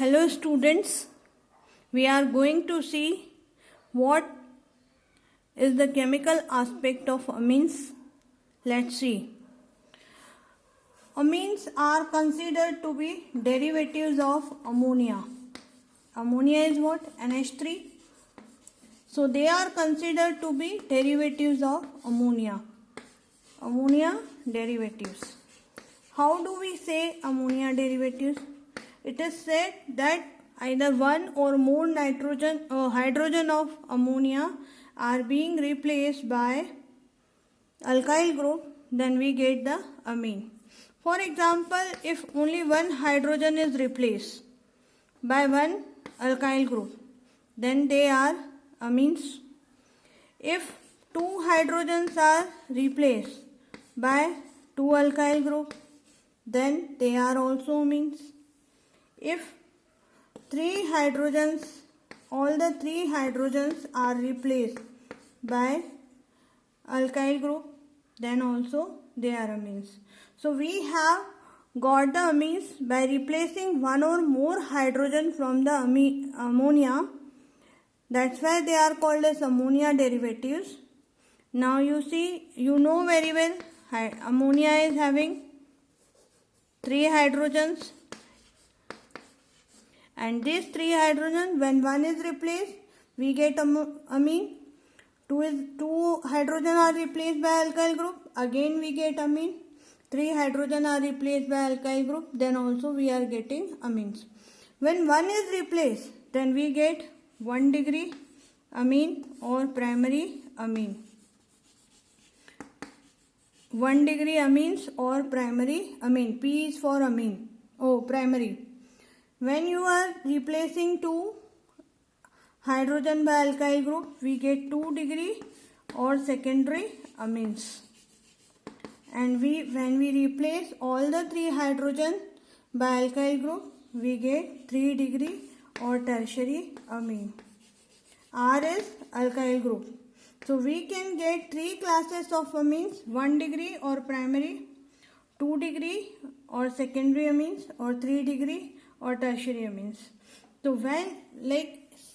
Hello students, we are going to see what is the chemical aspect of amines. Let's see. Amines are considered to be derivatives of ammonia. Ammonia is what? NH3. So they are considered to be derivatives of ammonia. Ammonia derivatives. How do we say ammonia derivatives? It is said that either one or more hydrogen of ammonia are being replaced by alkyl group, then we get the amine. For example, if only one hydrogen is replaced by one alkyl group, then they are amines. If two hydrogens are replaced by two alkyl group, then they are also amines. If all the three hydrogens are replaced by alkyl group, then also they are amines. So we have got the amines by replacing one or more hydrogen from the ammonia. That's why they are called as ammonia derivatives. Now you see, you know very well, ammonia is having three hydrogens. And these three hydrogen, when one is replaced, we get amine. Two hydrogen are replaced by alkyl group, again we get amine. Three hydrogen are replaced by alkyl group, then also we are getting amines. When one is replaced, then we get 1 degree amine or primary amine. 1 degree amines or primary amine. P is for amine. Oh, primary. When you are replacing two hydrogen by alkyl group, we get 2 degree or secondary amines. And when we replace all the three hydrogen by alkyl group, we get 3 degree or tertiary amine. R is alkyl group. So we can get three classes of amines: 1 degree or primary, 2 degree or secondary amines, or 3 degree or tertiary amines. So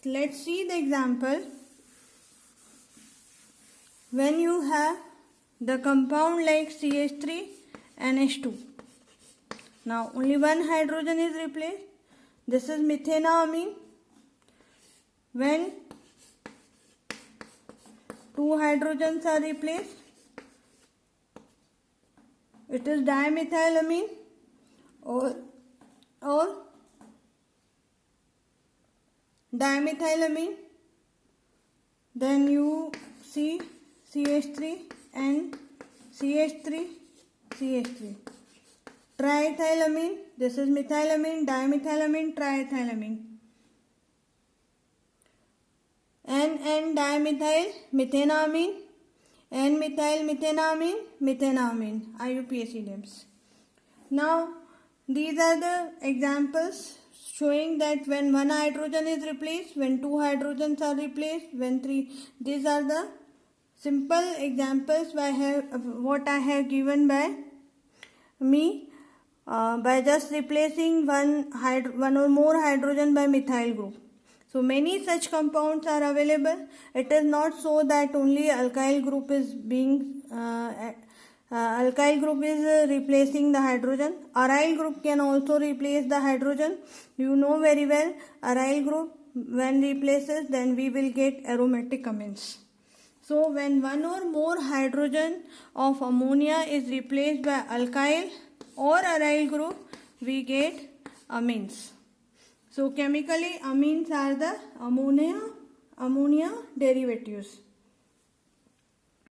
let's see the example. When you have the compound like CH3 and H2, now only one hydrogen is replaced. This is methenamine. When two hydrogens are replaced, it is dimethylamine or dimethylamine. Then you see CH3 and CH3. Triethylamine. This is methylamine, dimethylamine, triethylamine. N-dimethyl methenamine, N-methyl methenamine, methenamine, IUPAC names. Now these are the examples showing that when one hydrogen is replaced, when two hydrogens are replaced, when three. These are the simple examples what I have given by me by just replacing one or more hydrogen by methyl group. So many such compounds are available. It is not so that only alkyl group is replacing the hydrogen. Aryl group can also replace the hydrogen. You know very well, aryl group when replaces, then we will get aromatic amines. So when one or more hydrogen of ammonia is replaced by alkyl or aryl group, we get amines. So chemically, amines are the ammonia derivatives.